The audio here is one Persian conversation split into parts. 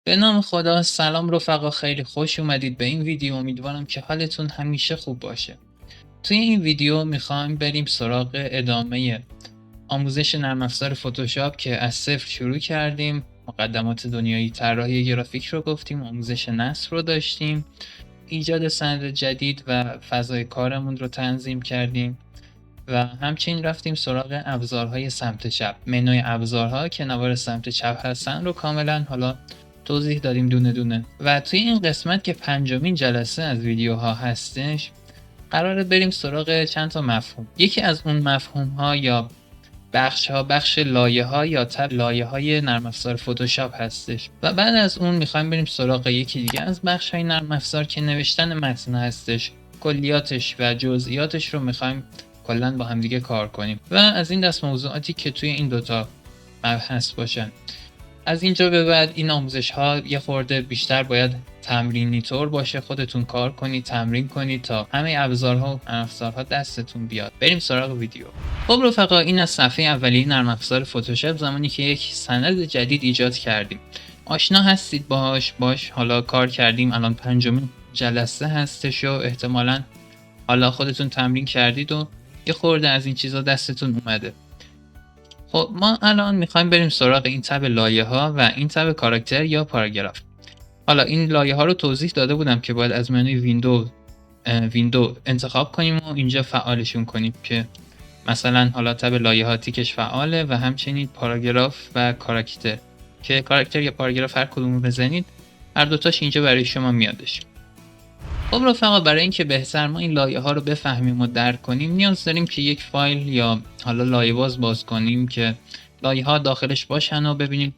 به نام خدا. سلام رفقا، خیلی خوش اومدید به این ویدیو. امیدوارم که حالتون همیشه خوب باشه. توی این ویدیو میخوایم بریم سراغ ادامه آموزش نرم افزار فتوشاپ که از صفر شروع کردیم. مقدمات دنیایی طراحی گرافیک رو گفتیم، آموزش نصب رو داشتیم، ایجاد سند جدید و فضای کارمون رو تنظیم کردیم و همچنین رفتیم سراغ ابزارهای سمت چپ. منوی ابزارها که نوار سمت چپ هستن رو کاملا حالا توضیح دادیم دونه دونه. و توی این قسمت که پنجمین جلسه از ویدیوها هستش، قراره بریم سراغ چند تا مفهوم. یکی از اون مفهوم ها یا بخش لایه ها یا تب لایه های نرم افزار فتوشاپ هستش و بعد از اون میخوایم بریم سراغ یکی دیگه از بخش های نرم افزار که نوشتن متن هستش. کلیاتش و جزئیاتش رو میخوایم کلا با هم دیگه کار کنیم و از این دست موضوعاتی که توی این دوتا مبحث باشن. از اینجا به بعد این آموزش ها یه خورده بیشتر باید تمرینی طور باشه، خودتون کار کنید، تمرین کنید تا همه ابزارها و نرم افزارها دستتون بیاد. بریم سراغ ویدیو. خب رفقا، این از صفحه اولیه نرم افزار فتوشاپ، زمانی که یک سند جدید ایجاد کردیم. آشنا هستید باش حالا کار کردیم. الان پنجمین جلسه هستش و احتمالاً حالا خودتون تمرین کردید و یه خورده از این چیزا دستتون اومده. خب ما الان میخوایم بریم سراغ این تب لایه ها و این تب کاراکتر یا پاراگراف. حالا این لایه ها رو توضیح داده بودم که باید از منوی ویندو انتخاب کنیم و اینجا فعالشون کنیم که مثلا حالا تب لایه ها تیکش فعاله و همچنین پاراگراف و کاراکتر که کاراکتر یا پاراگراف هر کدوم رو بزنید هر دوتاش اینجا برای شما میادش. خب رفقا، برای اینکه بهتر ما این لایه ها رو بفهمیم و درک کنیم نیاز داریم که یک فایل یا حالا لایه باز کنیم که لایه ها داخلش باشن و ببینیم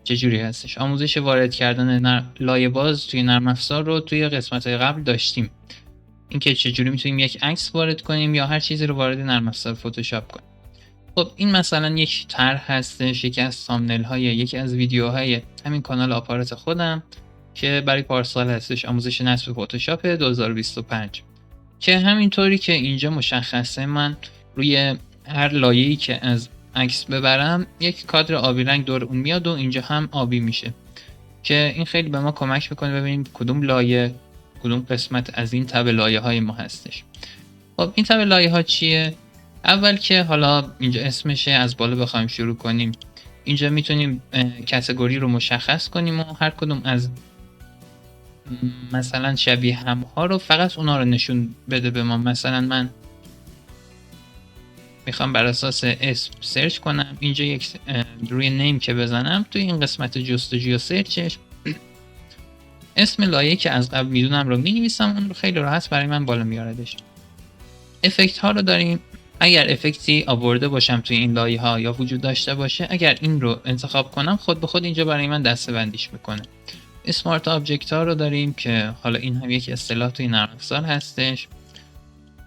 چجوری هستش. آموزش وارد کردن لایه باز توی نرم افزار رو توی قسمت قبل داشتیم، اینکه چجوری میتونیم یک عکس وارد کنیم یا هر چیزی رو وارد نرم افزار فتوشاپ کنیم. خب این مثلا یک طرح هستش، یکی از سامنل های یکی از ویدیوهای همین کانال آپارات خودم که برای پارسال هستش، آموزش نصب فتوشاپ 2025 که همینطوری که اینجا مشخصه من روی هر لایه‌ای که از عکس ببرم یک کادر آبی رنگ دور اون میاد و اینجا هم آبی میشه که این خیلی به ما کمک میکنه ببینیم کدوم لایه کدوم قسمت از این تب لایه های ما هستش. خب این تب لایه ها چیه؟ اول که حالا اینجا اسمشه، از بالا بخوایم شروع کنیم اینجا میتونیم کاتگوری رو مشخص کنیم و هر کدوم از مثلا شبیه همها رو فقط اونا رو نشون بده به ما. مثلا من میخوام بر اساس اسم سرچ کنم، اینجا یک روی نیم که بزنم توی این قسمت جستجوی سرچش اسم لایه که از قبل میدونم رو مینویسم، اون رو خیلی راحت برای من بالا میاردش. افکت ها رو داریم. اگر افکتی آورده باشم توی این لایه ها یا وجود داشته باشه، اگر این رو انتخاب کنم خود به خود اینجا برای من دسته‌بندیش میکنه. اسمارت آبجکت ها رو داریم که حالا این هم یک اصطلاح توی نرم افزار هستش.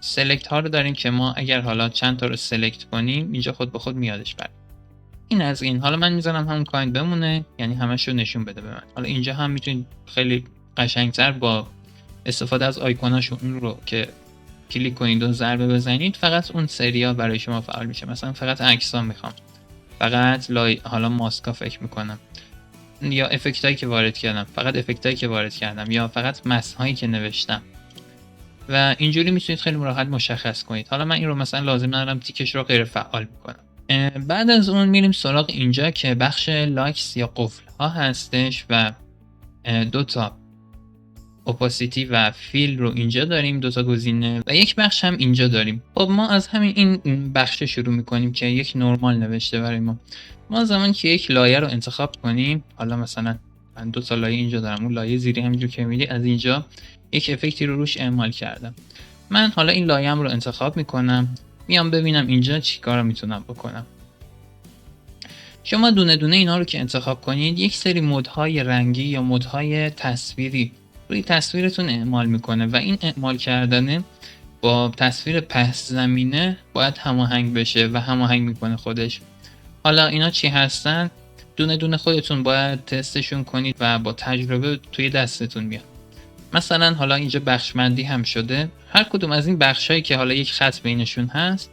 سلکت ها رو داریم که ما اگر حالا چند تا رو سلکت کنیم اینجا خود به خود میادش بر. این از این. حالا من میذارم همون کاین بمونه، یعنی همش رو نشون بده به من. حالا اینجا هم میتونید خیلی قشنگتر با استفاده از آیکوناشون اون رو که کلیک کنید و ضربه بزنید فقط اون سریا برای شما فعال میشه. مثلا فقط عکس‌ها میخوام، فقط حالا ماسکا فکر میکنم، یا افکتایی که وارد کردم، فقط افکتایی که وارد کردم، یا فقط متن‌هایی که نوشتم و اینجوری میتونید خیلی راحت مشخص کنید. حالا من این رو مثلا لازم ندارم تیکش رو غیر فعال میکنم. بعد از اون میریم سراغ اینجا که بخش لاکس یا قفل ها هستش و دو تا اپاسیتی و فیل رو اینجا داریم، دو تا گزینه و یک بخش هم اینجا داریم. خب ما از همین این بخش شروع میکنیم که یک نورمال نوشته برای ما زمان که یک لایه رو انتخاب کنیم، حالا مثلا من دو تا لایه اینجا دارم، اون لایه زیری همینجور که می‌بینی از اینجا یک افکتی رو روش اعمال کردم. من حالا این لایه‌ام رو انتخاب میکنم، میام ببینم اینجا چیکار میتونم بکنم. شما دونه دونه اینا رو که انتخاب کنید یک سری مودهای رنگی یا مودهای تصویری روی تصویرتون اعمال میکنه و این اعمال کردن با تصویر پس زمینه باید هماهنگ بشه و هماهنگ میکنه خودش. حالا اینا چی هستن؟ دونه دونه خودتون باید تستشون کنید و با تجربه توی دستتون میاد. مثلا حالا اینجا بخشمندی هم شده، هر کدوم از این بخشایی که حالا یک خط بینشون هست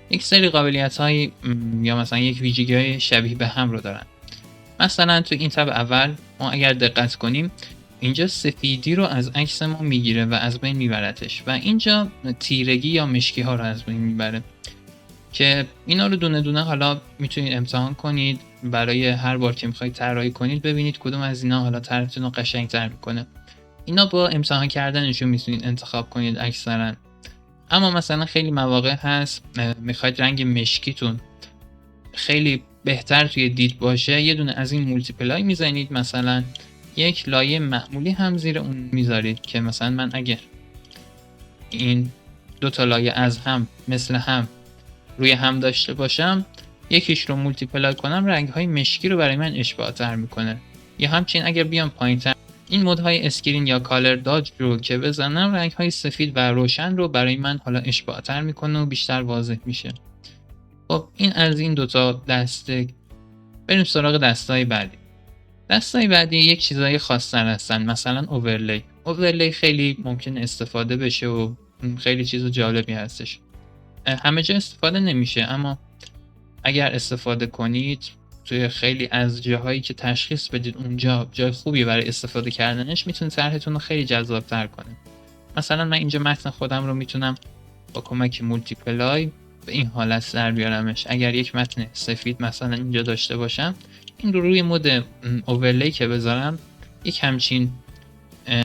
یک سری قابلیت‌های یا مثلا یک ویژگی‌های شبیه به هم رو دارن. مثلا تو این تب اول ما اگر دقت کنیم اینجا سفیدی رو از عکس ما میگیره و از بین میبرتش و اینجا تیرگی یا مشکی ها رو از بین میبره که اینا رو دونه دونه حالا میتونید امتحان کنید برای هر بار که میخواید طراحی کنید، ببینید کدوم از اینا حالا طرحتون رو قشنگ‌تر میکنه. اینا با امتحان کردنشون میتونید انتخاب کنید اکثرا. اما مثلا خیلی مواقع هست میخواید رنگ مشکیتون خیلی بهتر توی دید باشه، یه دونه از این مولتیپلای میزنید، مثلا یک لایه معمولی هم زیر اون میذارید که مثلا من اگر این دو تا لایه از هم مثل هم روی هم داشته باشم، یکیش رو مولتیپلای کنم، رنگ های مشکی رو برای من اشباع تر میکنه. یا همچنین اگر بیام پایین تر این مود های اسکرین یا کالر داج رو که بزنم، رنگ های سفید و روشن رو برای من حالا اشباع تر میکنه و بیشتر واضح میشه. خب این از این دوتا دسته. بریم سراغ دستای بعدی. دستای بعدی یک چیزای خاص‌تر هستن، مثلا اوورلی. اوورلی خیلی ممکن استفاده بشه و خیلی چیز جالبی هستش. همه جا استفاده نمیشه، اما اگر استفاده کنید توی خیلی از جاهایی که تشخیص بدید اونجا جای خوبی برای استفاده کردنش، میتونه طرحتون رو خیلی جذاب‌تر کنه. مثلا من اینجا متن خودم رو میتونم با کمک مولتیپلای به این حالت در بیارمش. اگر یک متن سفید مثلا اینجا داشته باشم، این رو روی مود اوورلی که بذارم یک همچین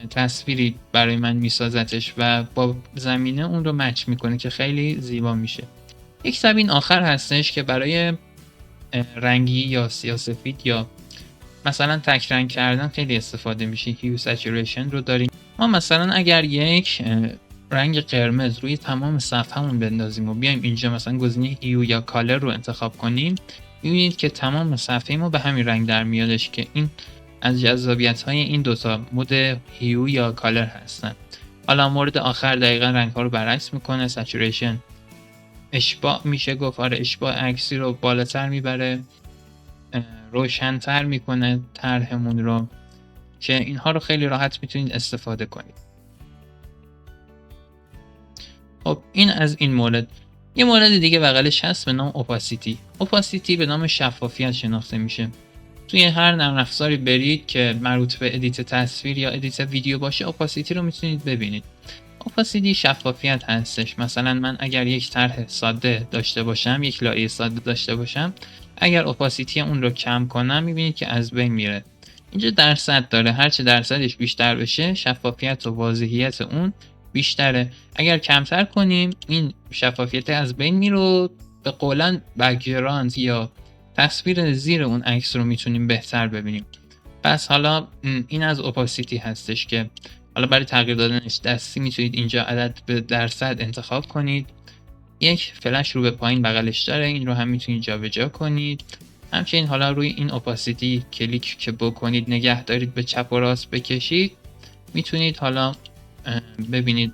تصویری برای من میسازتش و با زمینه اون رو مچ میکنه که خیلی زیبا میشه. یک تبیین آخر هستش که برای رنگی یا سیاه‌سفید یا مثلا تک رنگ کردن خیلی استفاده میشه. هیو سچوریشن رو داریم. ما مثلا اگر یک رنگ قرمز روی تمام صفحه‌مون بندازیم و بیایم اینجا مثلا گزینه هیو یا کالر رو انتخاب کنیم، می‌بینید که تمام صفحه ما به همین رنگ در میادش که این از جذابیت‌های این دوتا مود هیو یا کالر هستن. حالا مورد آخر دقیقاً رنگ‌ها رو برعکس میکنه. سچوریشن اشباع میشه گفت، آره اشباع عکسی رو بالاتر میبره، روشن‌تر میکنه طرحمون رو، که اینها رو خیلی راحت میتونید استفاده کنید. خب این از این مورد. یه مورد دیگه بغلش هست به نام اوپاسیتی. اوپاسیتی به نام شفافیت شناخته میشه. توی هر نرم افزاری برید که مربوط به ادیت تصویر یا ادیت ویدیو باشه، اوپاسیتی رو میتونید ببینید. اوپاسیتی شفافیت هستش. مثلا من اگر یک طرح ساده داشته باشم، یک لایه ساده داشته باشم، اگر اوپاسیتی اون رو کم کنم میبینید که از بین میره. اینجا درصد داره، هرچه درصدش بیشتر بشه شفافیت و واضحیت اون بیشتره. اگر کمتر کنیم این شفافیت از بین میره. به قولن بک‌گراند یا تصویر زیر اون عکس رو میتونیم بهتر ببینیم. پس حالا این از اوپاسیتی هستش که حالا برای تغییر دادنش دستی میتونید اینجا عدد به درصد انتخاب کنید. یک فلش رو به پایین بغلش داره، این رو هم میتونید جابجا کنید. همچنین حالا روی این اوپاسیتی کلیک که بکنید نگه دارید به چپ و راست بکشید، میتونید حالا ببینید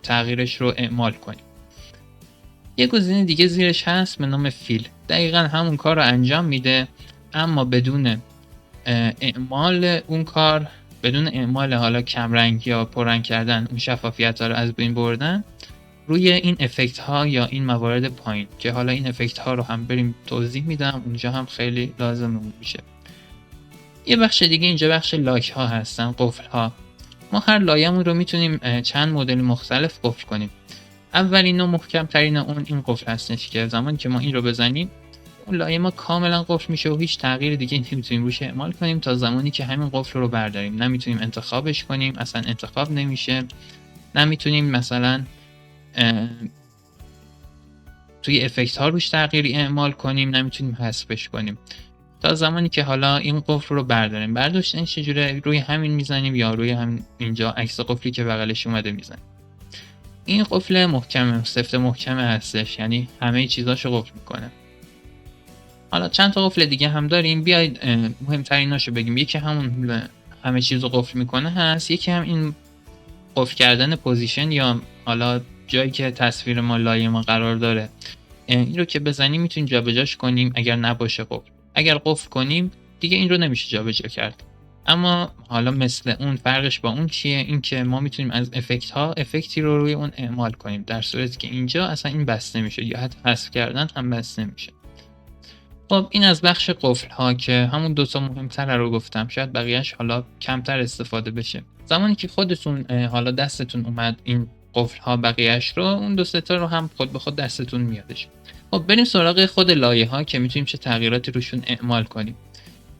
تغییرش رو اعمال کنید. یه گزینه دیگه زیرش هست به نام فیل. دقیقا همون کار رو انجام میده، اما بدون اعمال اون کار، بدون اعمال حالا کمرنگ یا پررنگ کردن اون شفافیت ها رو از بین بردن، روی این افکت ها یا این موارد پایین که حالا این افکت ها رو هم بریم توضیح میدم، اونجا هم خیلی لازم میشه. یه بخش دیگه اینجا بخش لاک ها هستن، قفل ها. ما هر لایه‌مون رو میتونیم چند مدل مختلف قفل کنیم. اولین و محکم ترین اون این قفل هستش که زمانی که ما این رو بزنیم اون لایه ما کاملا قفل میشه و هیچ تغییر دیگه نمیتونیم روش اعمال کنیم تا زمانی که همین قفل رو برداریم. نمیتونیم انتخابش کنیم، اصلا انتخاب نمیشه. نمیتونیم مثلا توی افکت ها روش تغییری اعمال کنیم، نمیتونیم حذفش کنیم تا زمانی که حالا این قفل رو برداریم. برداشتنش چجوره؟ روی همین میزنیم یا روی همین اینجا عکس قفلی که بغلش اومده میزنیم. این قفل محکمه، سفت محکمه هستش، یعنی همه چیزاشو قفل میکنه. حالا چند تا قفل دیگه هم داریم، بیاید مهمتریناشو بگیم. یکی همون همه چیزو قفل میکنه هست، یکی هم این قفل کردن پوزیشن یا حالا جایی که تصویر ما لایه ما قرار داره. این رو که بزنیم میتونیم جابجاش کنیم اگر نباشه قفل. اگر قفل کنیم دیگه این رو نمیشه جابجا کرد. اما حالا مثل اون فرقش با اون چیه؟ این که ما میتونیم از افکت ها افکتی رو روی اون اعمال کنیم، در صورتی که اینجا اصلا این بسته میشه یا حتی حذف کردن هم بسته میشه. خب این از بخش قفل ها که همون دوتا مهمتر رو گفتم، شاید بقیهش حالا کمتر استفاده بشه. زمانی که خودتون حالا دستتون اومد این قفل ها بقیهش رو، اون دو سه تا رو هم خود به خود دستتون میادش. خب بریم سراغ خود لایه ها که میتونیم چه تغییراتی روشون اعمال کنیم.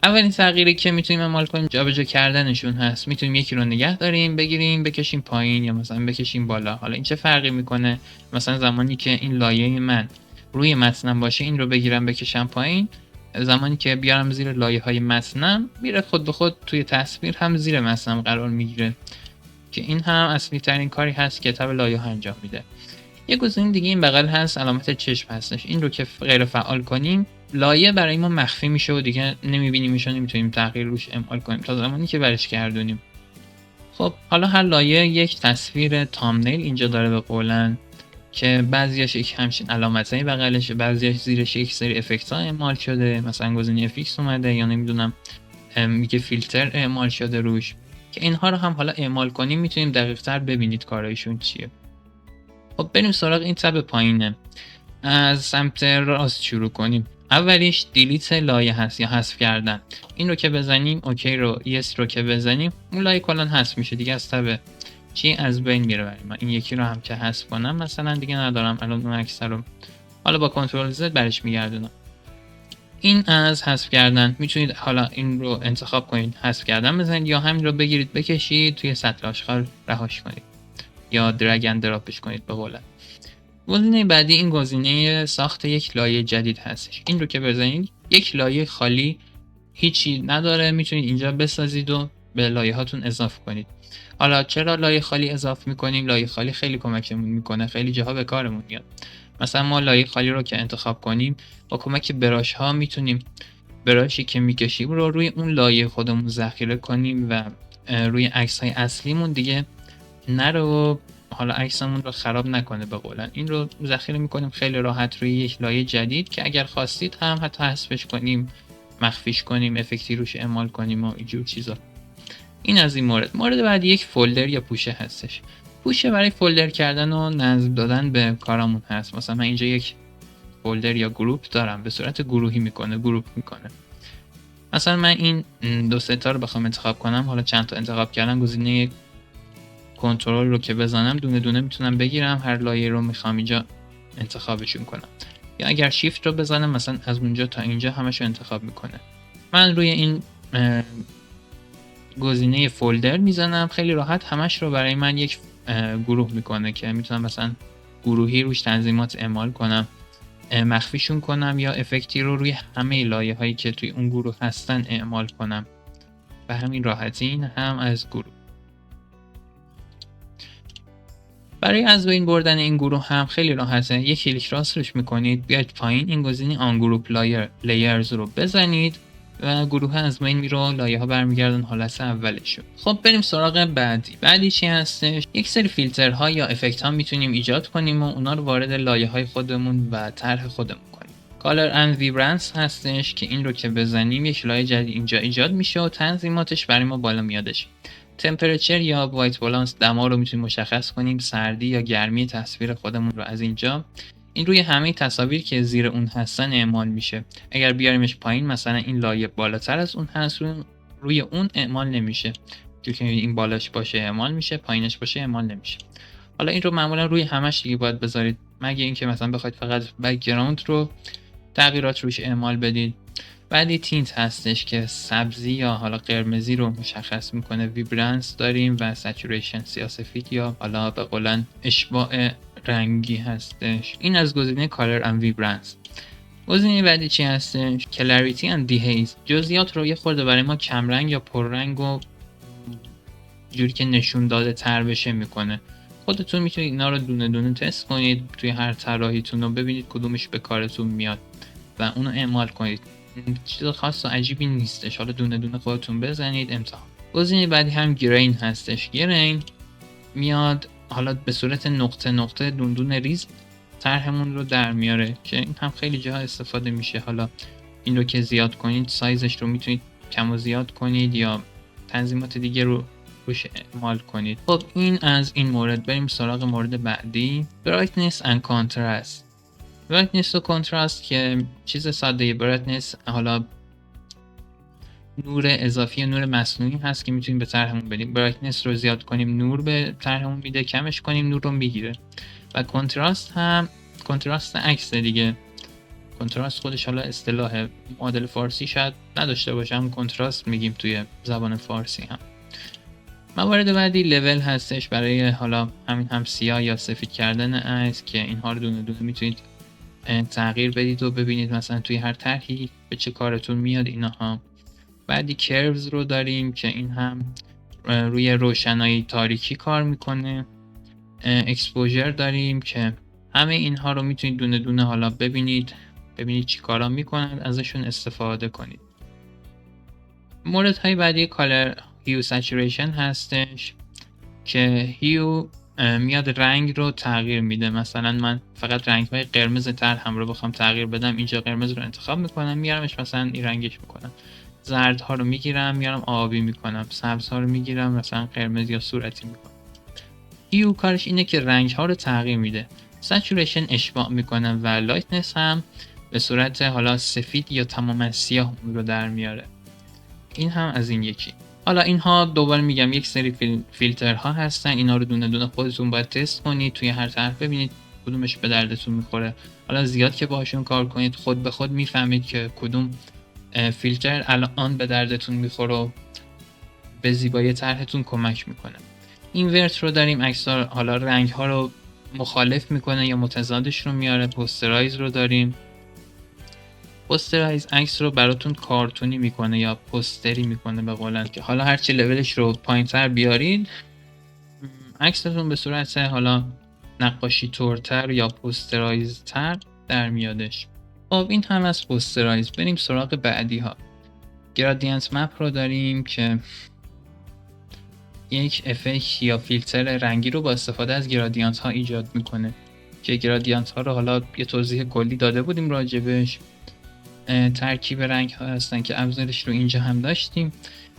اولین تغییری که میتونیم اعمال کنیم جابجا کردنشون هست. میتونیم یکی رو نگه داریم، بگیریم بکشیم پایین یا مثلا بکشیم بالا. حالا این چه فرقی میکنه؟ مثلا زمانی که این لایه من روی متنم باشه، این رو بگیرم بکشم پایین، زمانی که بیارم زیر لایه های متنم، میره خود به خود توی تصویر هم زیر متنم قرار میگیره، که این هم اصلی ترین کاری هست که تب لایه ها انجام میده. یه گزینه دیگه این بغل هست، علامت چشم هستش. این رو که غیر فعال کنیم، لایه برای ما مخفی میشه و دیگه نمیبینیمش و نمیتونیم تغییر روش اعمال کنیم تا زمانی که برش گردونیم. خب حالا هر لایه یک تصویر تامنیل اینجا داره به قولن، که بعضیاش یک همچین علامتایی بغلشه، بعضیاش زیرش یک سری افکت ها اعمال شده، مثلا گزینه افیکس اومده یا نمیدونم میگه فیلتر اعمال شده روش، که اینها رو هم حالا اعمال کنیم میتونیم دقیق تر ببینید کارایشون چیه. خب بریم سراغ این تب پایینه. از سمت راست شروع کنیم. اولیش دیلیت لایه هست یا حذف کردن. این رو که بزنیم، اوکی رو، یس رو که بزنیم، اون لایه کلا حذف میشه دیگه، از تب چی از بین میره. بریم من این یکی رو هم که حذف کنم مثلا دیگه ندارم، الان اون اکثر رو حالا با کنترل زد برش میگردونم. این از حذف کردن. میتونید حالا این رو انتخاب کنید حذف کردن بزنید، یا همین رو بگیرید بکشید توی سطل آشغال رهاش کنید یا درگ اند دراپش کنید به قولن. گزینه بعدی این گزینه ساخت یک لایه جدید هستش. این رو که بزنید یک لایه خالی هیچی نداره، میتونید اینجا بسازید و به لایه هاتون اضافه کنید. حالا چرا لایه خالی اضافه میکنیم؟ لایه خالی خیلی کمکمون میکنه، خیلی جاها به کارمون میاد. مثلا ما لایه خالی رو که انتخاب کنیم، با کمک براش ها میتونیم براشی که میکشیم رو روی اون لایه خودمون ذخیره کنیم و روی عکس های اصلیمون دیگه نرو حالا عکسمون رو خراب نکنه به قولن. این رو ذخیره میکنیم خیلی راحت روی یک لایه جدید که اگر خواستید هم حتی حذفش کنیم، مخفیش کنیم، افکتی روش اعمال کنیم و اینجور چیزا. این از این مورد بعدی یک فولدر یا پوشه هستش. پوشه برای فولدر کردن و نصب دادن به کارمون هست. مثلا من اینجا یک فولدر یا گروپ دارم، به صورت گروهی میکنه، گروپ میکنه. مثلا من این دو سه تا رو بخوام انتخاب کنم، حالا چند تا انتخاب کردم، گزینه کنترل رو که بزنم دونه دونه میتونم بگیرم، هر لایه رو میخوام اینجا انتخابشون کنم، یا اگر شیفت رو بزنم مثلا از اونجا تا اینجا همش رو انتخاب میکنه. من روی این گزینه فولدر میزنم، خیلی راحت همش رو برای من یک گروه میکنه که میتونم مثلا گروهی روش تنظیمات اعمال کنم، مخفیشون کنم، یا افکتی رو روی همه لایه هایی که توی اون گروه هستن اعمال کنم. به همین راحتی این هم از گروه. برای از بین بردن این گروه هم خیلی راحته. یک کلیک راست روش میکنید، بیاید پایین این گزینه آن گروپ لایرز رو بزنید و گروه از بین میره، لایه ها برمیگردن حالت اولشون. خب بریم سراغ بعدی چی هستش؟ یک سری فیلترها یا افکت ها میتونیم ایجاد کنیم و اونا رو وارد لایه های خودمون و طرح خودمون کنیم. کالر اند ویبرنس هستش که این رو که بزنیم یک لایه جدید اینجا ایجاد میشه و تنظیماتش برای ما بالا میادش. تمپرچر یا وایت بالانس، دما رو میتونیم مشخص کنیم، سردی یا گرمی تصویر خودمون رو از اینجا. این روی همه تصاویر که زیر اون هستن اعمال میشه. اگر بیاریمش پایین، مثلا این لایه بالاتر از اون هست، روی اون اعمال نمیشه، چون که این بالاش باشه اعمال میشه، پایینش باشه اعمال نمیشه. حالا این رو معمولا روی همش دیگه باید بذارید، مگه اینکه مثلا بخواید فقط بک‌گراند رو تغییرات روش اعمال بدید. بعدی تینت هستش که سبزی یا حالا قرمزی رو مشخص میکنه. ویبرنس داریم و سچوریشن، سیاه‌سفید یا حالا به قولن اشباع رنگی هستش. این از گزینه کالر اند ویبرنس. گزینه بعدی چی هستش؟ کلاریتی اند دیهیز. جزئیات رو یه خورده برای ما کمرنگ یا پررنگ و جوری که نشون داده تر بشه میکنه. خودتون میتونید اینا رو دونه دونه تست کنید توی هر طراحیتون و ببینید کدومش به کارتون میاد و اونو اعمال کنید. چیز خاص و عجیبی نیستش، حالا دونه دونه خودتون بزنید امتحان. گزینه بعدی هم گرین هستش. گرین میاد حالا به صورت نقطه نقطه دون ریز طرحمون رو در میاره، که این هم خیلی جاها استفاده میشه. حالا این رو که زیاد کنید، سایزش رو میتونید کم و زیاد کنید یا تنظیمات دیگه رو روش اعمال کنید. خب این از این مورد. بریم سراغ مورد بعدی، برایتنس اند کانترست. برایتنس و کنتراست که چیز ساده. برایتنس حالا نور اضافی نور مصنوعی هست که میتونیم به طرحمون بدیم. برایتنس رو زیاد کنیم نور به طرحمون میده، کمش کنیم نور رو میگیره. و کنتراست هم کنتراست عکس دیگه. کنتراست خودش حالا اصطلاح معادل فارسی شاید نداشته باشه، هم کنتراست میگیم توی زبان فارسی هم. موارد بعدی لول هستش برای حالا همین هم سیاه یا سفید کردن عکس که اینها رو دونه دونه میتونید تغییر بدید و ببینید مثلا توی هر طرحی به چه کارتون میاد اینها. بعدی کروز رو داریم که این هم روی روشنایی تاریکی کار میکنه. اکسپوژر داریم که همه اینها رو میتونید دونه دونه حالا ببینید چی کارا میکنن، ازشون استفاده کنید. موردهای بعدی کالر هیو سچوریشن هستش که هیو میاد رنگ رو تغییر میده. مثلا من فقط رنگ های قرمز طرحم رو بخوام تغییر بدم، اینجا قرمز رو انتخاب میکنم میارمش مثلا این رنگش میکنم. زرد ها رو میگیرم میارم آبی میکنم، سبز ها رو میگیرم مثلا قرمز یا صورتی میکنم. هیو کارش اینه که رنگ ها رو تغییر میده. سچوریشن اشباع میکنه و لایتنس هم به صورت حالا سفید یا تماما سیاه رو در میاره. این هم از این یکی. حالا اینها دوباره میگم یک سری فیلترها هستن، اینا رو دونه دونه خودتون باید تست کنید توی هر طرح، ببینید کدومش به دردتون میخوره. حالا زیاد که باشون کار کنید خود به خود میفهمید که کدوم فیلتر الان به دردتون میخوره و به زیبایی طرحتون کمک میکنه. اینورت رو داریم، عکس‌ها حالا رنگ ها رو مخالف میکنه یا متضادش رو میاره. پوسترایز رو داریم. پوسترایز عکس رو براتون کارتونی میکنه یا پوستری میکنه به قولن، که حالا هرچی لولش رو پایینتر بیارید عکستون به صورت حالا نقاشی طورتر یا پوسترایز تر در میادش. خب این هم از پوسترایز. بریم سراغ بعدی ها. گرادینت مپ رو داریم که یک افکت یا فیلتر رنگی رو با استفاده از گرادینت ها ایجاد میکنه که گرادینت ها رو حالا یه توضیح کلی داده بودیم راجبش. ترکیب رنگ ها هستن که ابزارش رو اینجا هم داشتیم،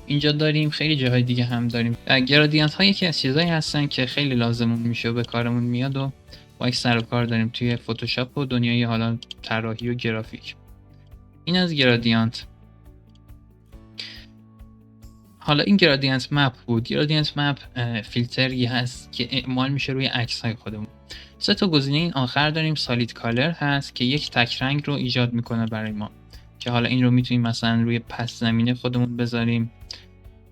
اینجا داریم، خیلی جاهای دیگه هم داریم. گرادینت ها یکی از چیزایی هستن که خیلی لازمون میشه و به کارمون میاد و با یک سر و کار داریم توی فتوشاپ و دنیای حالا طراحی و گرافیک. این از گرادینت. حالا این گرادینت مپ بود. گرادینت مپ فیلتری هست که اعمال میشه روی عکس های خودمون. سه تا گزینه این آخر داریم. سالید کالر هست که یک تک رنگ رو ایجاد میکنه برای ما، که حالا این رو میتونیم مثلا روی پس زمینه خودمون بذاریم،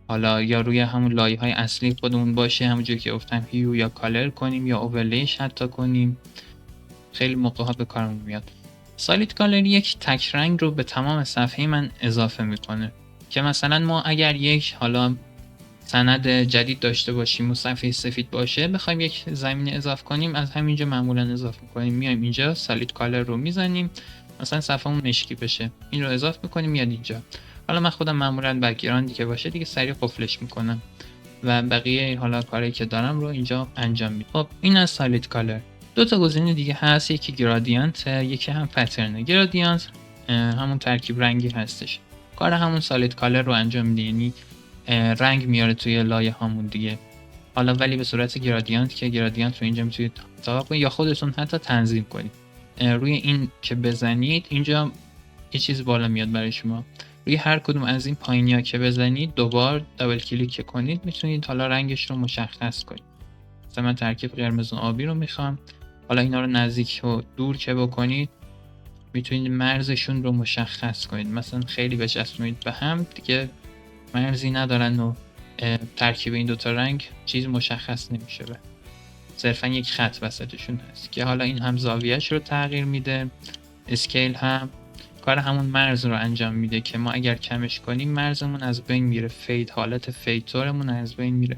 حالا یا روی همون لایه های اصلی خودمون باشه، همونجوری که گفتم هیو یا کالر کنیم یا اوورلیش حتی کنیم. خیلی موقع ها به کارمون میاد. سالید کالر یک تک رنگ رو به تمام صفحه من اضافه میکنه که مثلا ما اگر یک حالا سند جدید داشته باشیم و صفحه سفید باشه، بخوایم یک زمینه اضافه کنیم، از همینجا معمولا اضافه میکنیم، میایم اینجا سالید کالر رو میزنیم، مثلا صفحه‌مون مشکی بشه، این رو اضافه میکنیم میاد اینجا. حالا من خودم معمولا بک‌گراندی که باشه دیگه سریع قفلش میکنم و بقیه حالا کاری که دارم رو اینجا انجام میدم. خب این از سالید کالر. دو تا گزینه دیگه هست، یکی گرادینت، یکی هم پترن. گرادینت همون ترکیب رنگی هستش، کار همون سالید کالر رو انجام میده، یعنی رنگ میاره توی لایه هامون دیگه، حالا ولی به صورت گرادینت که گرادینت رو اینجا میتونید انتخاب کنید یا خودتون حتی تنظیم کنید. روی این که بزنید اینجا یه چیز بالا میاد برای شما، روی هر کدوم از این پایینیا که بزنید دوبار دابل کلیک کنید میتونید حالا رنگش رو مشخص کنید. مثلا من ترکیب قرمز و آبی رو میخوام، حالا اینا رو نزدیک و دور که بکنید میتونید مرزشون رو مشخص کنید، مثلا خیلی بچسبونید به هم دیگه مرزی ندارن و ترکیب این دوتا رنگ چیز مشخص نمیشه، صرفا یک خط وسطشون هست که حالا این هم زاویهش رو تغییر میده. اسکیل هم کار همون مرز رو انجام میده که ما اگر کمش کنیم مرزمون از بین میره، فید حالت فیدتورمون از بین میره.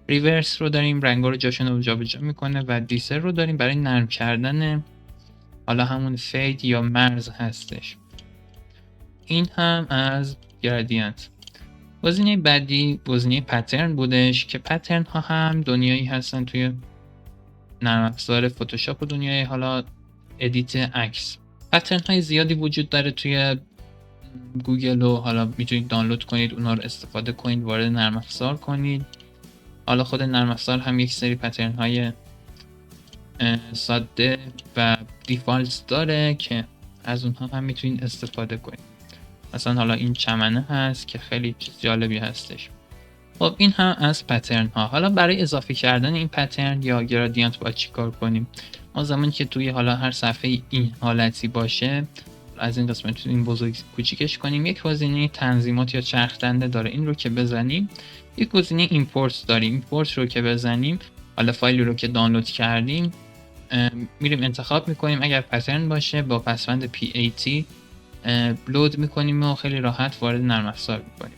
ریورس رو داریم، رنگا رو جاشون رو جابجا میکنه و دیسر رو داریم برای نرم کردن حالا همون فید یا مرز هستش. این هم از گرادینت. گزینه بعدی گزینه پترن بودش که پترن ها هم دنیایی هستن توی نرم افزار فتوشاپ و دنیای حالا ادیت عکس. پترن های زیادی وجود داره توی گوگل و حالا میتونید دانلود کنید، اونا رو استفاده کنید، وارد نرم افزار کنید. حالا خود نرم افزار هم یک سری پترن های ساده و دیفالت داره که از اونها هم میتونید استفاده کنید. مثلا حالا این چمنه هست که خیلی چیز جالبی هستش. خب این هم از پترن ها. حالا برای اضافه کردن این پترن یا گرادیانت باید چیکار کنیم؟ ما زمانی که توی حالا هر صفحه این حالتی باشه، از این قسمت میتونیم بزرگ کوچیکش کنیم. یک گزینه تنظیمات یا چرخ دنده داره، این رو که بزنیم. یک گزینه ایمپورت داریم، ایمپورت رو که بزنیم، حالا فایلی رو که دانلود کردیم میریم انتخاب میکنیم. اگر پترن باشه با پسوند PAT لود میکنیم و خیلی راحت وارد نرم افزار میکنیم.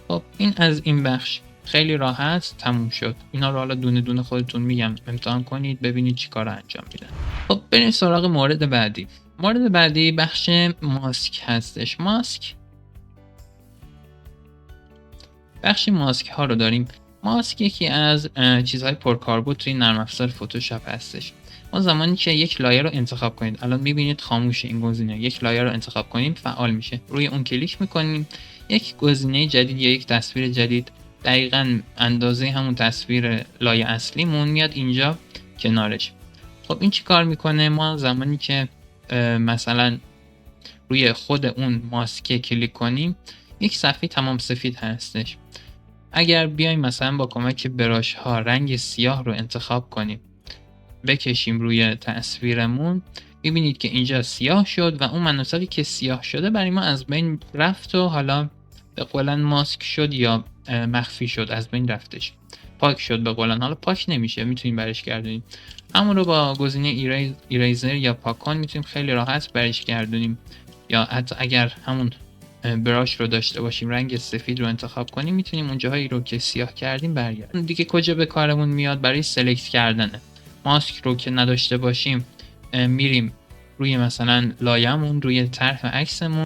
خب این از این بخش خیلی راحت تموم شد. اینا رو حالا دونه دونه خودتون میگم امتحان کنید ببینید چی کار انجام میدن. خب بریم سراغ مورد بعدی. مورد بعدی بخش ماسک هستش. بخش ماسک ها رو داریم. ماسک یکی از چیزهای پرکاربرد توی نرم افزار فتوشاپ هستش. ما زمانی که یک لایه رو انتخاب کنید، الان میبینید خاموش این گزینه، یک لایه رو انتخاب کنیم فعال میشه. روی اون کلیک میکنیم، یک گزینه جدید یا یک تصویر جدید دقیقاً اندازه همون تصویر لایه اصلیمون میاد اینجا کنارش. خب این چی کار میکنه؟ ما زمانی که مثلا روی خود اون ماسک کلیک کنیم، یک صفحه تمام سفید هستش. اگر بیایم مثلا با کمک براش ها رنگ سیاه رو انتخاب کنیم، بکشیم روی تصویرمون، میبینید که اینجا سیاه شد و اون مناطقی که سیاه شده برای ما از بین رفت و حالا به قولن ماسک شد یا مخفی شد، از بین رفتش، پاک شد به قولن. حالا پاک نمیشه، میتونیم برش گردونیم. همون رو با گزینه ایریزر یا پاکان میتونیم خیلی راحت برش گردونیم، یا حتی اگر همون براش رو داشته باشیم رنگ سفید رو انتخاب کنیم، میتونیم اون جاهایی رو که سیاه کردیم برگردیم. دیگه کجا به کارمون میاد؟ برای سلکت کردنه. ماسک رو که نداشته باشیم میریم روی مثلا لایه‌مون، روی طرح عکسمون،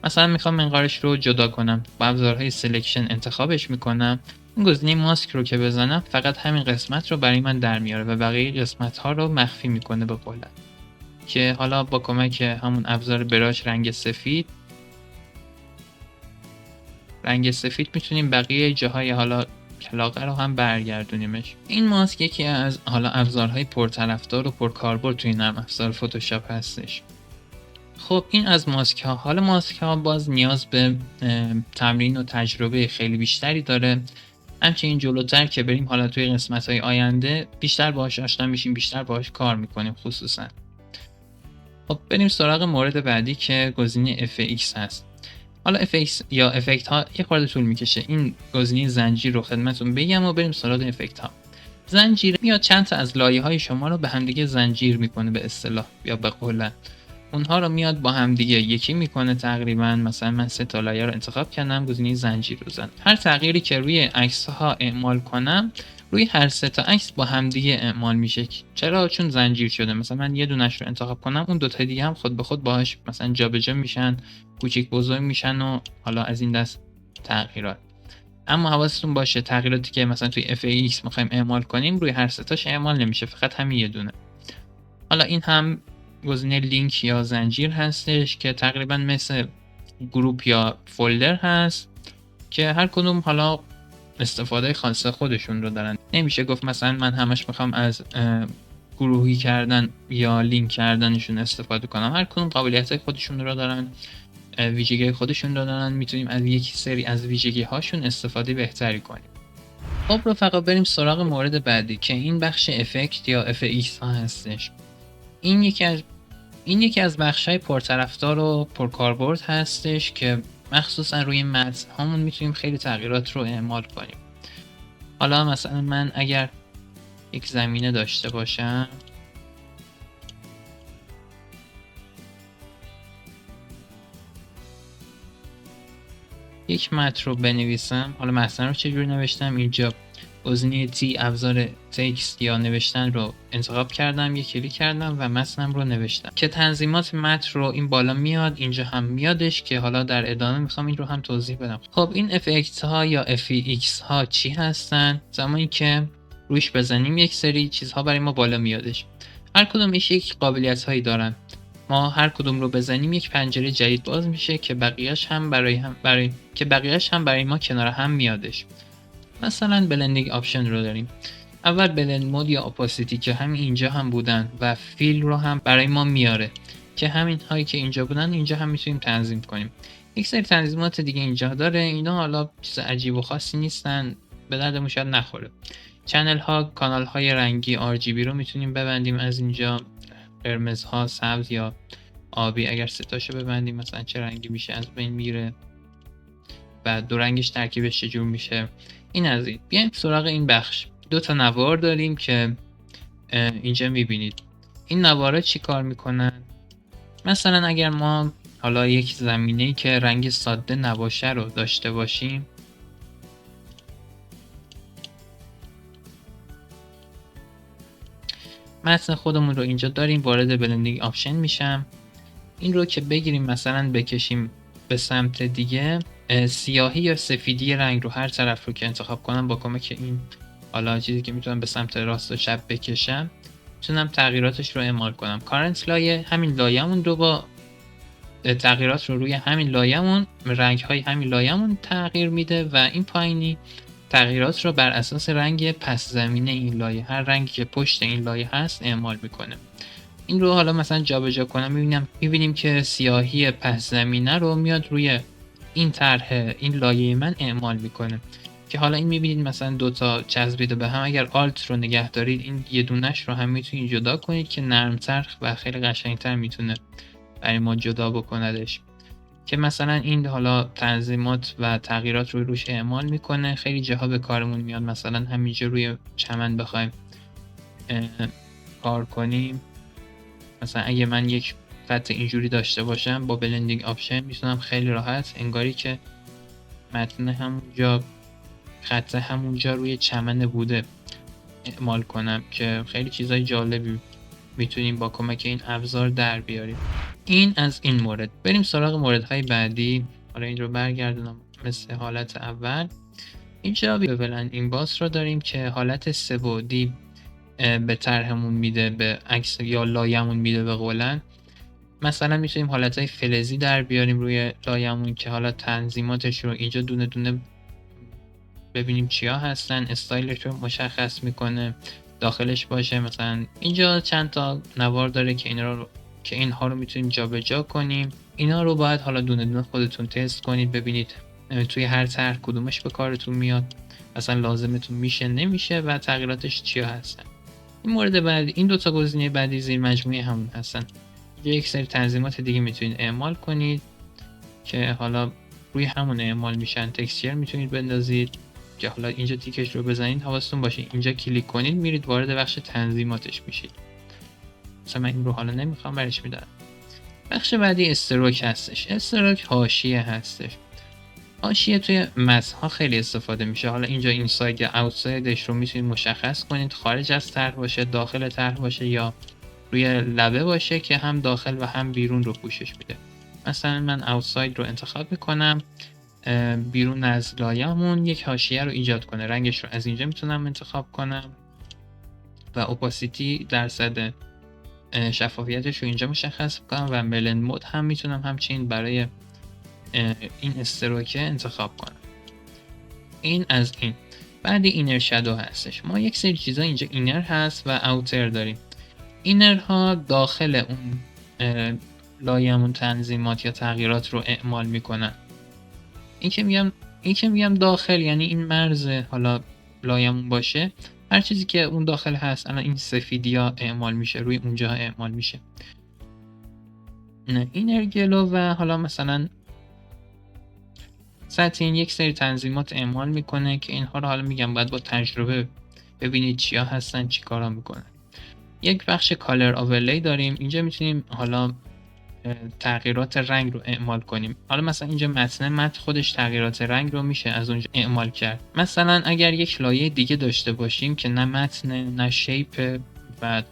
مثلا میخوام منقارش رو جدا کنم، با ابزارهای سلکشن انتخابش میکنم. این گزینه ماسک رو که بزنم فقط همین قسمت رو برای من در میاره و بقیه قسمت ها رو مخفی میکنه به قولن. که حالا با کمک همون ابزار براش رنگ سفید میتونیم بقیه جاهای حالا کلاغه رو هم برگردونیمش. این ماسک یکی از حالا ابزارهای پرطرفدار و پرکاربرد توی نرم افزار فتوشاپ هستش. خب این از ماسک ها. حالا ماسک ها باز نیاز به تمرین و تجربه خیلی بیشتری داره. همچنین جلوتر که بریم حالا توی قسمت های آینده بیشتر باهاش آشنا میشیم، بیشتر باهاش کار میکنیم خصوصا. خب بریم سراغ مورد بعدی که گزینه FX هست. حالا FX یا افکت ها یه خورده طول میکشه. این گزینه زنجیر رو خدمتتون بگم و بریم سراغ افکت ها. زنجیر میاد چند تا از لایه های شما رو به همدیگه زنجیر میکنه به اصطلاح یا به قولن. اونها رو میاد با همدیگه یکی میکنه تقریبا. مثلا من 3 تا لایه رو انتخاب کردم، گزینه زنجیر رو زدم. هر تغییری که روی عکس ها اعمال کنم، روی هر 3 تا عکس با همدیگه اعمال میشه. چرا؟ چون زنجیر شده. مثلا من یه دونش رو انتخاب کنم، اون 2 تا دیگه هم خود به خود باهاش مثلا جابجا میشن، کوچیک بزرگ میشن و حالا از این دست تغییرات. اما حواستون باشه تغییراتی که مثلا توی FX میخوایم اعمال کنیم روی هر 3 تاش اعمال نمیشه، فقط همین یه دونه. حالا این هم گزینه لینک یا زنجیر هستش که تقریبا مثل گروپ یا فولدر هست که هر کدوم حالا استفاده خاص خودشون رو دارن. نمیشه گفت مثلا من همش میخوام از گروهی کردن یا لینک کردنشون استفاده کنم. هر کدوم قابلیت خودشون رو دارن، ویژگی خودشون رو دارن، میتونیم از یک سری از ویژگی هاشون استفاده بهتری کنیم. خب رفقا بریم سراغ مورد بعدی که این بخش افکت یا FX ها هستش. این یکی از بخش‌های پرطرفدار و پرکاربرد هستش که مخصوصا روی متن هامون میتونیم خیلی تغییرات رو اعمال کنیم. حالا مثلا من اگر یک زمینه داشته باشم، یک متن رو بنویسم، حالا متن رو چجوری نوشتم؟ اینجا گزینه T ابزار تکست یا نوشتن رو انتخاب کردم، یک کلیک کردم و متنم رو نوشتم که تنظیمات متن رو این بالا میاد، اینجا هم میادش که حالا در ادامه میخوام این رو هم توضیح بدم. خب این افکت ها یا FX ها چی هستن؟ زمانی که روش بزنیم یک سری چیزها برای ما بالا میادش. هر کدومش یک قابلیت هایی دارن. ما هر کدوم رو بزنیم یک پنجره جدید باز میشه که بقیه‌اش هم برای ما کنار هم میادش. مثلا بلندینگ آپشن رو داریم اول بلند مود یا اپاسیتی که همین اینجا هم بودن و فیل رو هم برای ما میاره که همین هایی که اینجا بودن اینجا هم میتونیم تنظیم کنیم. یک سری تنظیمات دیگه اینجا داره، اینا حالا چیز عجیب و خاصی نیستن، به دردمون شاید نخوره. چنل ها، کانال های رنگی RGB رو میتونیم ببندیم از اینجا، قرمز ها، سبز یا آبی. اگر ستاشو ببندیم مثلا چه رنگی میشه، از بین میره و دو رنگش ترکیبش چجور میشه. این از این. بیایم سراغ این بخش. دو تا نوار داریم که اینجا میبینید. این نوارا چی کار میکنن؟ مثلا اگر ما حالا یک زمینه‌ای که رنگ ساده نباشه رو داشته باشیم، متن خودمون رو اینجا داریم، وارد بلندینگ آپشن میشم. این رو که بگیریم مثلا بکشیم به سمت دیگه، سیاهی یا سفیدی رنگ رو هر طرف رو که انتخاب کنم با کمک این حالا چیزی که میتونم به سمت راست و چپ بکشم، میتونم تغییراتش رو اعمال کنم. کارنت لایه همین لایه‌مون رو با تغییرات رو روی همین لایه‌مون، رنگ های همین لایه‌مون تغییر میده و این پایینی تغییرات رو بر اساس رنگ پس زمینه این لایه، هر رنگی که پشت این لایه هست اعمال میکنه. این رو حالا مثلا جابجا کنم میبینیم که سیاهی پس زمینه رو میاد روی این طرح این لایه من اعمال میکنه که حالا این میبینید مثلا دوتا چسبیده به هم. اگر آلت رو نگه دارید این یه دونش رو هم میتونید جدا کنید که نرمتر و خیلی قشنگتر میتونه برای ما جدا بکندش، که مثلا این حالا تنظیمات و تغییرات رو روش اعمال میکنه. خیلی جاها به کارمون میاد، مثلا همینجا روی چمن بخوایم کار کنیم، مثلا اگه من یک خط اینجوری داشته باشم با بلندینگ آپشن میتونم خیلی راحت انگاری که متن همونجا، خط همونجا روی چمن بوده اعمال کنم، که خیلی چیزای جالبی میتونیم با کمک این ابزار در بیاریم. این از این مورد. بریم سراغ موردهای بعدی. حالا این رو برگردونم مثل حالت اول. اینجا ببلند این باس رو داریم که حالت سه‌بعدی به طرحمون میده، به عکس یا لایه‌مون میده به قولن. مثلا میتونیم حالتهای فلزی در بیاریم روی لایه‌مون که حالا تنظیماتش رو اینجا دونه دونه ببینیم چیا هستن، استایلش رو مشخص میکنه، داخلش باشه. مثلا اینجا چند تا نوار داره که اینها رو میتونیم جابجا کنیم. اینا رو باید حالا دونه دونه خودتون تست کنید، ببینید توی هر طرح کدومش به کارتون میاد، اصلا لازمتون میشه نمیشه و تغییراتش چیا هستن. این مورد بعدی، این دوتا گزینه بعدی زیر مجموعه همون هستن. اینجا یک سری تنظیمات دیگه میتونید اعمال کنید که حالا روی همون اعمال میشن. تکسچر میتونید بندازید که حالا اینجا تیکش رو بزنید، حواستون باشه اینجا کلیک کنید میرید وارد بخش تنظیماتش میشید. مثلا من این رو حالا نمیخوام برش میدارم. بخش بعدی استروک هستش. استروک حاشیه هستش. حاشیه توی متن‌ها خیلی استفاده میشه. حالا اینجا اینساید یا اوتسایدش رو میتونید مشخص کنید، خارج از طرح باشه، داخل طرح باشه یا روی لبه باشه که هم داخل و هم بیرون رو پوشش میده. مثلا من اوتساید رو انتخاب میکنم، بیرون از لایه‌مون یک حاشیه رو ایجاد کنه. رنگش رو از اینجا میتونم انتخاب کنم و اپاسیتی درصد شفافیتش رو اینجا مشخص کنم و بلند مود هم میتونم همچنین برای این استروکه انتخاب کنم. این از این. بعد اینر شادو هستش. ما یک سری چیزا اینجا اینر هست و اوتر داریم. اینرها داخل اون لایه‌مون تنظیمات یا تغییرات رو اعمال میکنن. این که میگم داخل یعنی این مرز حالا لایه‌مون باشه، هر چیزی که اون داخل هست الان این سفیدیا اعمال میشه، روی اونجا اعمال میشه. اینر گلو و حالا مثلا سطحین یک سری تنظیمات اعمال میکنه که اینها رو حالا میگم باید با تجربه ببینید چیا هستن چی کارا میکنن. یک بخش کالر اوورلی داریم. اینجا میتونیم حالا تغییرات رنگ رو اعمال کنیم. حالا مثلا اینجا متن خودش تغییرات رنگ رو میشه از اونجا اعمال کرد. مثلا اگر یک لایه دیگه داشته باشیم که نه متن نه شیپ و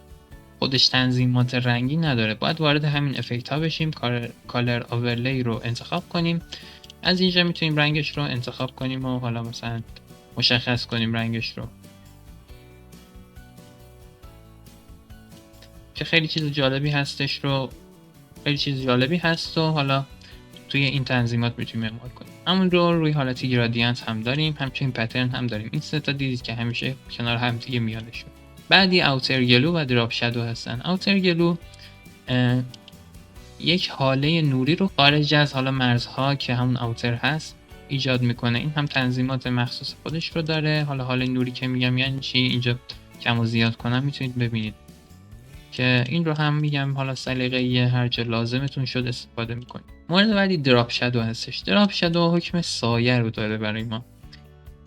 خودش تنظیمات رنگی نداره، باید وارد همین افکت ها بشیم، کالر اوورلی رو انتخاب کنیم. از اینجا میتونیم رنگش رو انتخاب کنیم و حالا مثلا مشخص کنیم رنگش رو، که خیلی چیز جالبی هست و حالا توی این تنظیمات میتونیم اعمال کنیم. همون رو روی حالت گرادیانت هم داریم، همچنین پترن هم داریم. این سه تا دیدید که همیشه کنار هم دیگه میادشون. بعدی اوتر گلو و دراپ شادو هستن. اوتر گلو یک حاله نوری رو خارج از حالا مرزها که همون اوتر هست ایجاد میکنه. این هم تنظیمات مخصوص خودش رو داره. حالا حاله نوری که میگم یعنی چی، اینجا کم و زیاد کنم میتونید ببینید که این رو هم میگم حالا سلیقه‌ای هر جا لازمتون شد استفاده میکنید. مورد بعدی دراپ شادو هستش. دراپ شادو حکم سایه رو داره برای ما.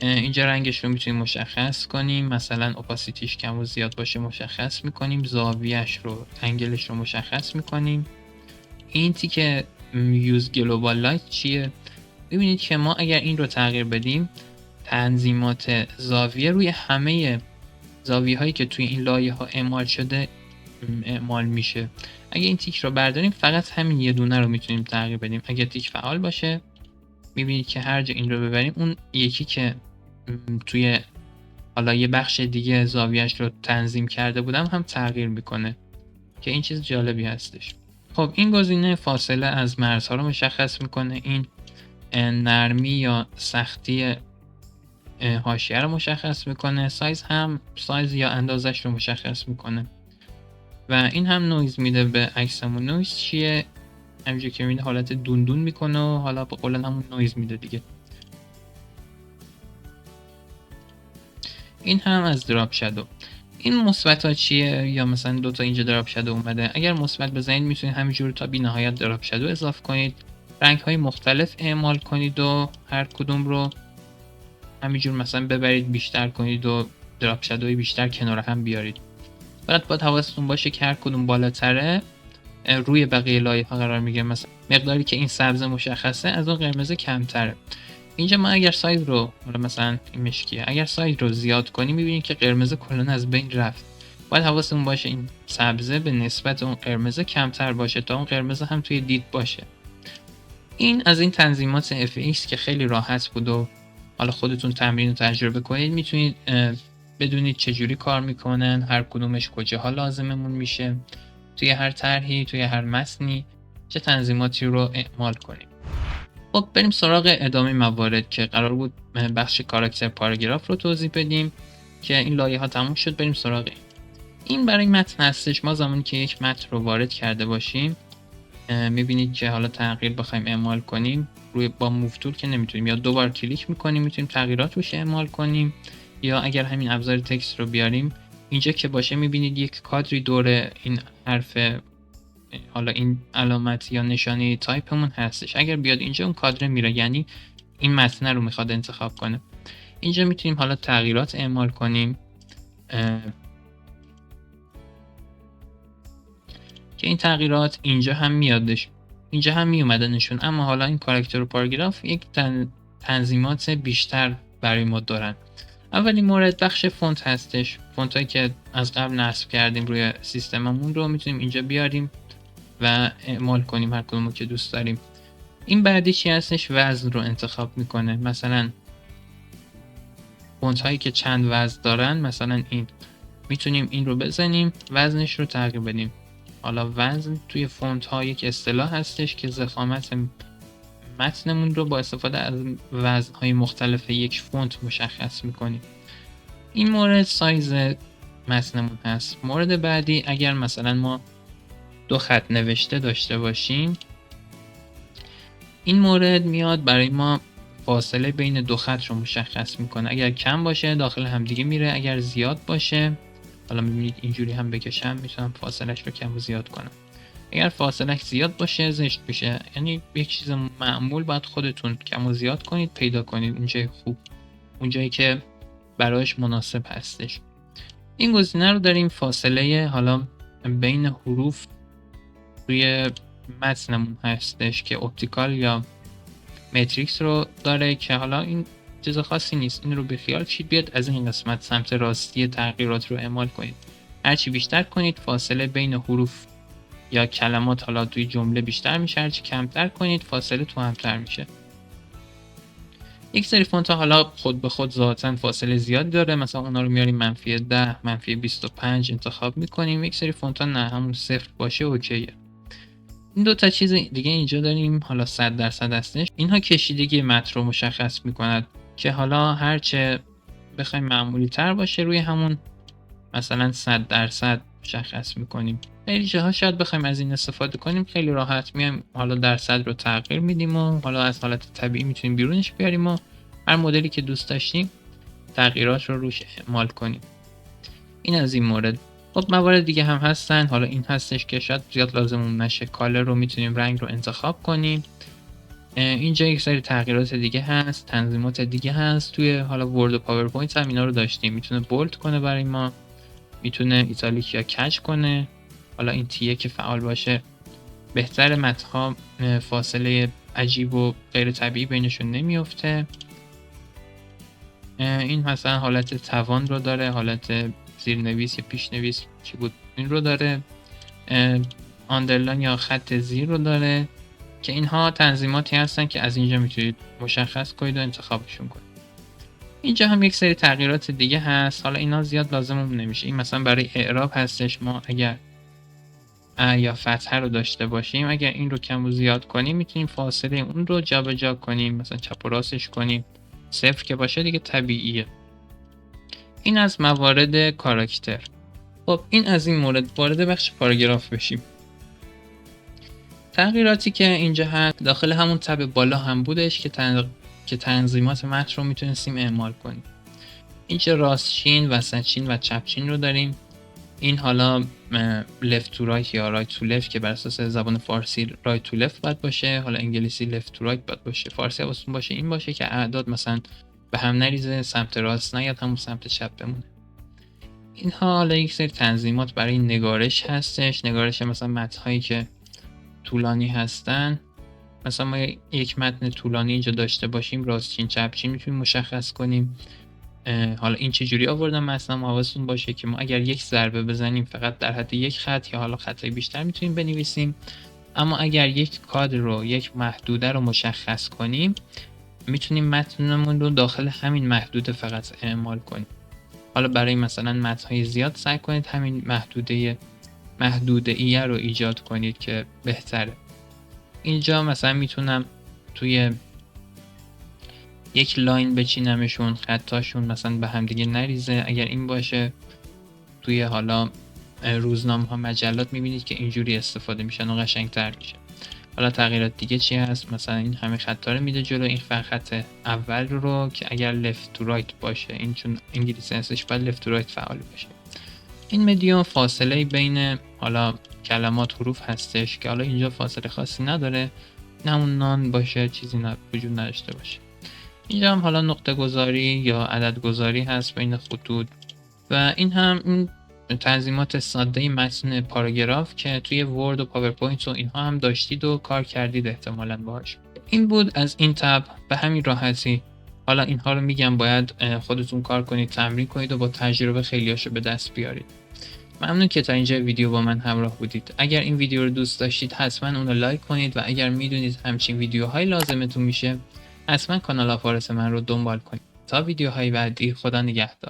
اینجا رنگش رو میتونیم مشخص کنیم، مثلا اپاسیتیش کم و زیاد باشه مشخص میکنیم، زاویهش رو انگلش رو مشخص میکنیم. این تیکه یوز گلوبال لایت چیه؟ ببینید که ما اگر این رو تغییر بدیم تنظیمات زاویه روی همه زاویه هایی که توی این لایه ها اعمال شده اعمال میشه. اگه این تیک رو برداریم فقط همین یه دونه رو میتونیم تغییر بدیم. اگه تیک فعال باشه میبینید که هر جا این رو ببریم اون یکی که توی حالا یه بخش دیگه زاویهش رو تنظیم کرده بودم هم تغییر میکنه که این چیز جالبی هستش. خب این گزینه فاصله از مرزها رو مشخص میکنه. این نرمی یا سختی حاشیه رو مشخص میکنه. سایز یا اندازش رو مشخص میکنه و این هم نویز میده به عکسمون. نویز چیه؟ همینجور که میده حالت دوندون میکنه و حالا به قول همون نویز میده دیگه. این هم از دراپ شادو. این مثبت ها چیه؟ یا مثلا دوتا اینجا دراپ شادو اومده، اگر مثبت بزنید میتونید همینجور تا بی نهایت دراپ شادو اضافه کنید، رنگ های مختلف اعمال کنید و هر کدوم رو همینجور مثلا ببرید بیشتر کنید و دراپ شادوی بیشتر کنار هم بیارید. فقط باید حواستون باشه که هر کدوم بالاتره روی بقیه لایه ها قرار میگیره. مثلا مقداری که این سبز مشخصه از اون قرمز کمتره. اینجا ما اگر سایز رو مثلا این مشکیه، اگر سایز رو زیاد کنیم میبینید که قرمز کلا از بین رفت. باید حواستون باشه این سبزه به نسبت اون قرمز کمتر باشه تا اون قرمز هم توی دید باشه. این از این تنظیمات FX که خیلی راحت بود و حالا خودتون تمرین و تجربه کنید میتونید بدونید چجوری کار میکنن، هر کدومش کجاها لازممون میشه، توی هر طرحی، توی هر متنی چه تنظیماتی رو اعمال کنیم. خب بریم سراغ ادامه موارد که قرار بود بخش کاراکتر پاراگراف رو توضیح بدیم که این لایه ها تموم شد. بریم سراغ این برای متن هستش. ما زمانی که یک متن رو وارد کرده باشیم میبینید که حالا تغییر بخوایم اعمال کنیم روی با موو تول که نمیتونیم، یا دوبار کلیک میکنیم میتونیم تغییرات روش اعمال کنیم، یا اگر همین ابزار تکست رو بیاریم اینجا که باشه میبینید یک کادری دور این حرف حالا این علامت یا نشانه تایپمون هستش. اگر بیاد اینجا اون کادر میره، یعنی این متن رو میخواد انتخاب کنه. اینجا میتونیم حالا تغییرات اعمال کنیم که این تغییرات اینجا هم میادش، اینجا هم میومدنشون، اما حالا این کاراکتر و پاراگراف یک تنظیمات بیشتر برای ما دارن. اولین مورد بخش فونت هستش. فونت هایی که از قبل نصب کردیم روی سیستممون رو میتونیم اینجا بیاریم و اعمال کنیم هر کدومو که دوست داریم. این بعدی چی هستش؟ وزن رو انتخاب میکنه. مثلا فونت هایی که چند وزن دارن، مثلا این میتونیم این رو بزنیم وزنش رو تغییر بدیم. حالا وزن توی فونت ها یک اصطلاح هستش که ضخامت متنمون رو با استفاده از وزن های مختلف یک فونت مشخص میکنیم. این مورد سایز متنمون هست. مورد بعدی اگر مثلا ما 2 خط نوشته داشته باشیم، این مورد میاد برای ما فاصله بین 2 خط رو مشخص میکنه. اگر کم باشه داخل همدیگه میره، اگر زیاد باشه، حالا میبینید اینجوری هم بکشم میتونم فاصلهش رو کم و زیاد کنم. اگر فاصله زیاد باشه زشت میشه، یعنی یک چیز معمول باید خودتون کم و زیاد کنید، پیدا کنید اونجای خوب، اونجایی که برایش مناسب هستش. این گزینه رو داریم فاصله حالا بین حروف روی متنمون هستش که اپتیکال یا متریکس رو داره که حالا این چیز خاصی نیست، این رو به خیال شید. بیاد از این قسمت سمت راستی تغییرات رو اعمال کنید. هرچی بیشتر کنید فاصله بین حروف یا کلمات حالا توی جمله بیشتر میشه، هرچی کمتر کنید فاصله تو همتر میشه. یک سری فونت ها حالا خود به خود ذاتاً فاصله زیادی داره، مثلا اونا رو میاریم -10 -25 انتخاب میکنیم. یک سری فونت ها نه، همون 0 باشه اوکیه. این دو تا چیز دیگه اینجا داریم، حالا 100% هستش. اینها کشیدگی متن رو مشخص میکند که حالا هرچه بخوایم معمولی تر باشه روی همون مثلا 100% مشخص میکنیم. خیلی جاها شاید بخوایم از این استفاده کنیم، خیلی راحت میایم حالا درصد رو تغییر میدیم و حالا از حالت طبیعی میتونیم بیرونش بیاریم و هر مدلی که دوست داشتیم تغییرات رو روش اعمال کنیم. این از این مورد. خب موارد دیگه هم هستن، حالا این هستش که شاید زیاد لازمون نشه، کالر رو میتونیم رنگ رو انتخاب کنیم. اینجا یک سری تغییرات دیگه هست، تنظیمات دیگه هست. توی حالا ورد و پاورپوینت هم اینا رو داشتیم، میتونه بولد کنه برای ما، میتونه ایتالیک یا کج کنه. حالا این تیه که فعال باشه بهتر، متن‌ها فاصله عجیب و غیر طبیعی بینشون نمیفته. این مثلا حالت توان رو داره، حالت زیرنویس یا پیشنویس چی بود این رو داره، آندرلاین یا خط زیر رو داره که اینها تنظیماتی هستن که از اینجا میتونید مشخص کنید و انتخابشون کنید. اینجا هم یک سری تغییرات دیگه هست، حالا اینا زیاد لازممون نمیشه. این مثلا برای اعراب هستش، ما اگر یا فتحه رو داشته باشیم، اگر این رو کم و زیاد کنیم میتونیم فاصله اون رو جابجا کنیم، مثلا چپ و راستش کنیم. صفر که باشه دیگه طبیعیه. این از موارد کاراکتر. خب این از این مورد. وارد بخش پاراگراف بشیم. تغییراتی که اینجا هست داخل همون تب بالا هم بودش که تنظیمات متن رو میتونستیم اعمال کنیم. اینجا راست چین، وسط چین و چپ چین رو داریم. این حالا left to right یا right to left که بر اساس زبان فارسی right to left باید باشه، حالا انگلیسی left to right باید باشه. فارسی حواستون باشه این باشه که اعداد مثلا به هم نریزه، سمت راست نیاد، همون سمت چپ بمونه. اینها حالا یک سری تنظیمات برای نگارش هستش. نگارش مثلا متن‌هایی که طولانی هستن، مثلا ما یک متن طولانی اینجا داشته باشیم، راست چین چپ چین میتونیم مشخص کنیم. حالا این چجوری آوردم مثلا حواستون باشه که ما اگر یک ضربه بزنیم فقط در حد یک خط یا حالا خطای بیشتر میتونیم بنویسیم، اما اگر یک کادر رو، یک محدوده رو مشخص کنیم میتونیم متنمون رو داخل همین محدوده فقط اعمال کنیم. حالا برای مثلا متن‌های زیاد سعی کنید همین محدوده ایه رو ایجاد کنید که بهتره. اینجا مثلا میتونم توی یک لاین بچینمشون، خطاشون مثلا به هم دیگه نریزه. اگر این باشه توی حالا روزنامه ها، مجلات میبینید که اینجوری استفاده میشن و قشنگتر میشه. حالا تغییرات دیگه چی هست؟ مثلا این همه خطا رو میده جلو، این خط اول رو که اگر left to right باشه، این چون انگلیسی هستش باید left to right فعال باشه. این مدیوم فاصله بین حالا کلمات، حروف هستش که حالا اینجا فاصله خاصی نداره، همون نان باشه، چیزی وجود نداشته باشه. اینجا هم حالا نقطه گذاری یا عدد گذاری هست بین خطوط و این هم این تنظیمات ساده متن پاراگراف که توی ورد و پاورپوینت و اینها هم داشتید و کار کردید احتمالاً باهاش. این بود از این تب. به همین راحتی. حالا اینها رو میگم باید خودتون کار کنید، تمرین کنید و با تجربه خیلیاشو به دست بیارید. ممنون که تا اینجا ویدیو با من همراه بودید. اگر این ویدیو رو دوست داشتید حتما اون رو لایک کنید و اگر میدونید همچین ویدیوهای لازمتون میشه حتما کانال آفارس من رو دنبال کنید. تا ویدیوهای بعدی، خدا نگهدار.